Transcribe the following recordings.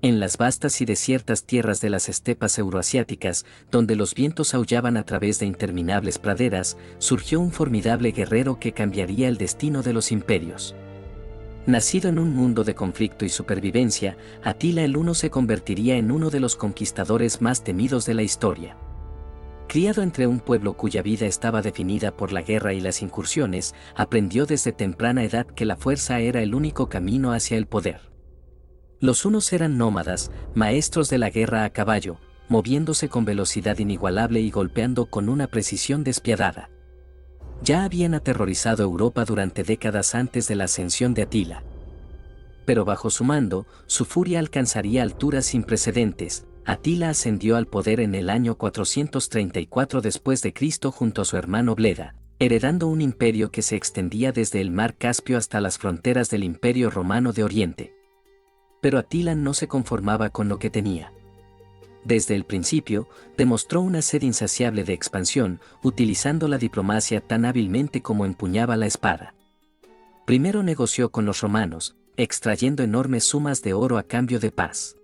En las vastas y desiertas tierras de las estepas euroasiáticas, donde los vientos aullaban a través de interminables praderas, surgió un formidable guerrero que cambiaría el destino de los imperios. Nacido en un mundo de conflicto y supervivencia, Atila el Huno se convertiría en uno de los conquistadores más temidos de la historia. Criado entre un pueblo cuya vida estaba definida por la guerra y las incursiones, aprendió desde temprana edad que la fuerza era el único camino hacia el poder. Los hunos eran nómadas, maestros de la guerra a caballo, moviéndose con velocidad inigualable y golpeando con una precisión despiadada. Ya habían aterrorizado Europa durante décadas antes de la ascensión de Atila. Pero bajo su mando, su furia alcanzaría alturas sin precedentes. Atila ascendió al poder en el año 434 después de Cristo junto a su hermano Bleda, heredando un imperio que se extendía desde el mar Caspio hasta las fronteras del Imperio Romano de Oriente. Pero Atila no se conformaba con lo que tenía. Desde el principio, demostró una sed insaciable de expansión, utilizando la diplomacia tan hábilmente como empuñaba la espada. Primero negoció con los romanos, extrayendo enormes sumas de oro a cambio de paz.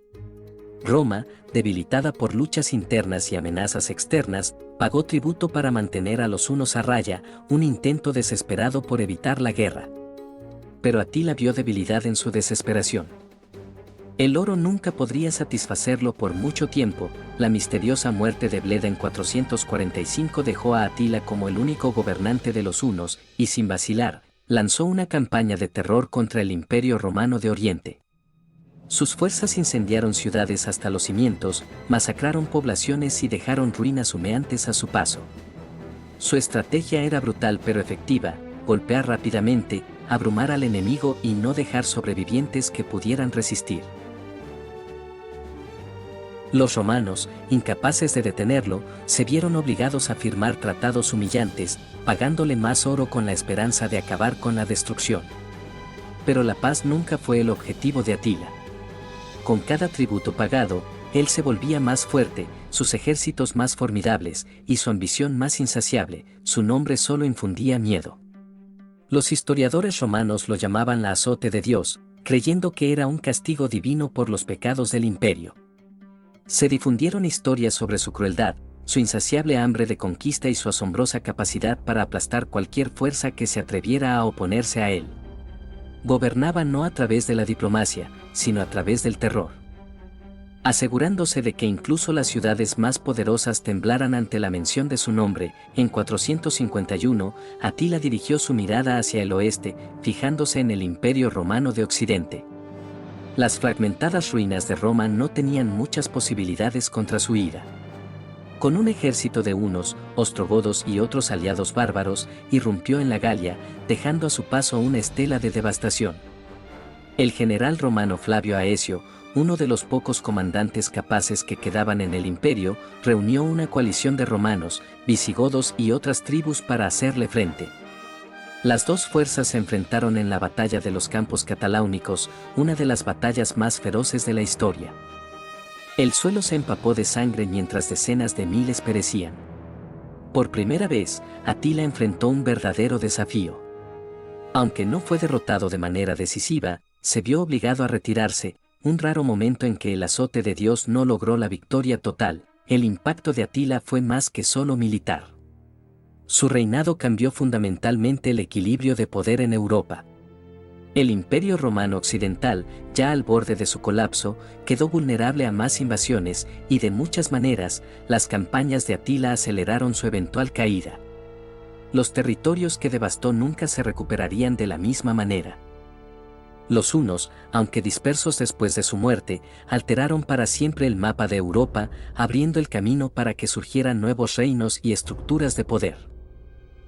Roma, debilitada por luchas internas y amenazas externas, pagó tributo para mantener a los hunos a raya, un intento desesperado por evitar la guerra. Pero Atila vio debilidad en su desesperación. El oro nunca podría satisfacerlo por mucho tiempo. La misteriosa muerte de Bleda en 445 dejó a Atila como el único gobernante de los hunos, y sin vacilar, lanzó una campaña de terror contra el Imperio Romano de Oriente. Sus fuerzas incendiaron ciudades hasta los cimientos, masacraron poblaciones y dejaron ruinas humeantes a su paso. Su estrategia era brutal pero efectiva: golpear rápidamente, abrumar al enemigo y no dejar sobrevivientes que pudieran resistir. Los romanos, incapaces de detenerlo, se vieron obligados a firmar tratados humillantes, pagándole más oro con la esperanza de acabar con la destrucción. Pero la paz nunca fue el objetivo de Atila. Con cada tributo pagado, él se volvía más fuerte, sus ejércitos más formidables y su ambición más insaciable. Su nombre solo infundía miedo. Los historiadores romanos lo llamaban la azote de Dios, creyendo que era un castigo divino por los pecados del imperio. Se difundieron historias sobre su crueldad, su insaciable hambre de conquista y su asombrosa capacidad para aplastar cualquier fuerza que se atreviera a oponerse a él. Gobernaba no a través de la diplomacia, sino a través del terror. Asegurándose de que incluso las ciudades más poderosas temblaran ante la mención de su nombre, en 451, Atila dirigió su mirada hacia el oeste, fijándose en el Imperio Romano de Occidente. Las fragmentadas ruinas de Roma no tenían muchas posibilidades contra su ira. Con un ejército de hunos, ostrogodos y otros aliados bárbaros, irrumpió en la Galia, dejando a su paso una estela de devastación. El general romano Flavio Aecio, uno de los pocos comandantes capaces que quedaban en el imperio, reunió una coalición de romanos, visigodos y otras tribus para hacerle frente. Las dos fuerzas se enfrentaron en la batalla de los Campos Cataláunicos, una de las batallas más feroces de la historia. El suelo se empapó de sangre mientras decenas de miles perecían. Por primera vez, Atila enfrentó un verdadero desafío. Aunque no fue derrotado de manera decisiva, se vio obligado a retirarse, un raro momento en que el azote de Dios no logró la victoria total. El impacto de Atila fue más que solo militar. Su reinado cambió fundamentalmente el equilibrio de poder en Europa. El Imperio Romano Occidental, ya al borde de su colapso, quedó vulnerable a más invasiones y de muchas maneras, las campañas de Atila aceleraron su eventual caída. Los territorios que devastó nunca se recuperarían de la misma manera. Los hunos, aunque dispersos después de su muerte, alteraron para siempre el mapa de Europa, abriendo el camino para que surgieran nuevos reinos y estructuras de poder.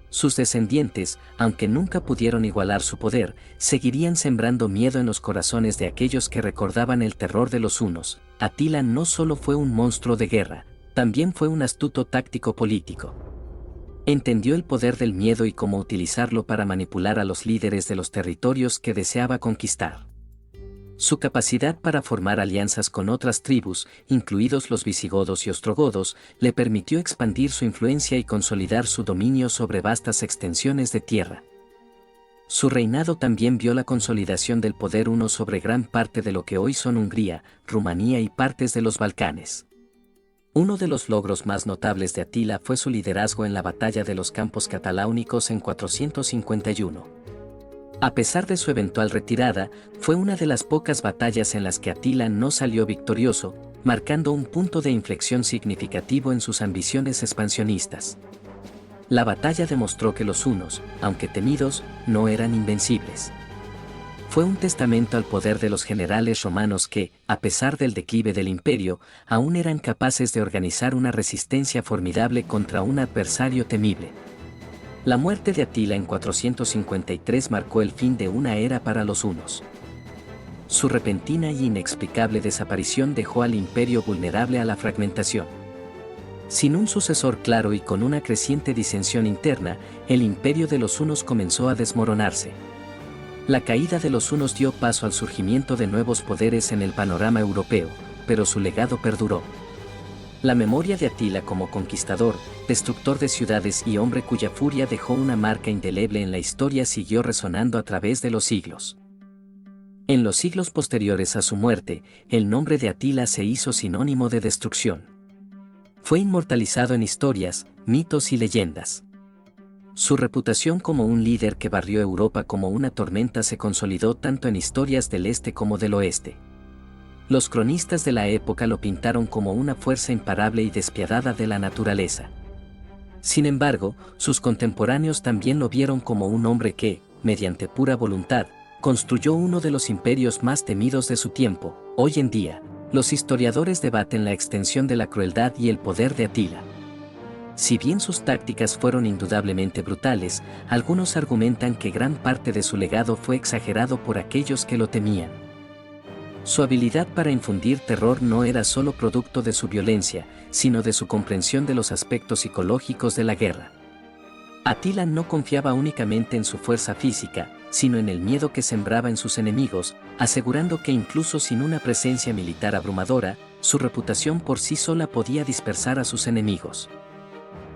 Sus descendientes, aunque nunca pudieron igualar su poder, seguirían sembrando miedo en los corazones de aquellos que recordaban el terror de los hunos. Atila no solo fue un monstruo de guerra, también fue un astuto táctico político. Entendió el poder del miedo y cómo utilizarlo para manipular a los líderes de los territorios que deseaba conquistar. Su capacidad para formar alianzas con otras tribus, incluidos los visigodos y ostrogodos, le permitió expandir su influencia y consolidar su dominio sobre vastas extensiones de tierra. Su reinado también vio la consolidación del poder huno sobre gran parte de lo que hoy son Hungría, Rumanía y partes de los Balcanes. Uno de los logros más notables de Atila fue su liderazgo en la batalla de los Campos Cataláunicos en 451. A pesar de su eventual retirada, fue una de las pocas batallas en las que Atila no salió victorioso, marcando un punto de inflexión significativo en sus ambiciones expansionistas. La batalla demostró que los hunos, aunque temidos, no eran invencibles. Fue un testamento al poder de los generales romanos que, a pesar del declive del imperio, aún eran capaces de organizar una resistencia formidable contra un adversario temible. La muerte de Atila en 453 marcó el fin de una era para los hunos. Su repentina y inexplicable desaparición dejó al imperio vulnerable a la fragmentación. Sin un sucesor claro y con una creciente disensión interna, el imperio de los hunos comenzó a desmoronarse. La caída de los hunos dio paso al surgimiento de nuevos poderes en el panorama europeo, pero su legado perduró. La memoria de Atila como conquistador, destructor de ciudades y hombre cuya furia dejó una marca indeleble en la historia siguió resonando a través de los siglos. En los siglos posteriores a su muerte, el nombre de Atila se hizo sinónimo de destrucción. Fue inmortalizado en historias, mitos y leyendas. Su reputación como un líder que barrió Europa como una tormenta se consolidó tanto en historias del este como del oeste. Los cronistas de la época lo pintaron como una fuerza imparable y despiadada de la naturaleza. Sin embargo, sus contemporáneos también lo vieron como un hombre que, mediante pura voluntad, construyó uno de los imperios más temidos de su tiempo. Hoy en día, los historiadores debaten la extensión de la crueldad y el poder de Atila. Si bien sus tácticas fueron indudablemente brutales, algunos argumentan que gran parte de su legado fue exagerado por aquellos que lo temían. Su habilidad para infundir terror no era solo producto de su violencia, sino de su comprensión de los aspectos psicológicos de la guerra. Atila no confiaba únicamente en su fuerza física, sino en el miedo que sembraba en sus enemigos, asegurando que incluso sin una presencia militar abrumadora, su reputación por sí sola podía dispersar a sus enemigos.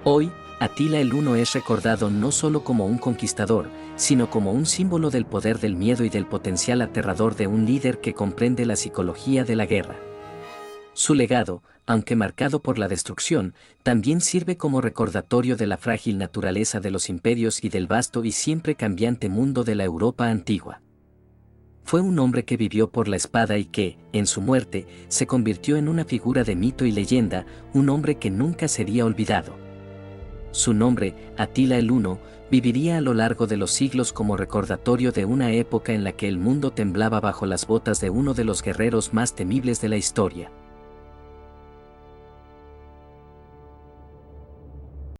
Hoy, Atila el Huno es recordado no solo como un conquistador, sino como un símbolo del poder del miedo y del potencial aterrador de un líder que comprende la psicología de la guerra. Su legado, aunque marcado por la destrucción, también sirve como recordatorio de la frágil naturaleza de los imperios y del vasto y siempre cambiante mundo de la Europa antigua. Fue un hombre que vivió por la espada y que, en su muerte, se convirtió en una figura de mito y leyenda, un hombre que nunca sería olvidado. Su nombre, Atila el Huno, viviría a lo largo de los siglos como recordatorio de una época en la que el mundo temblaba bajo las botas de uno de los guerreros más temibles de la historia.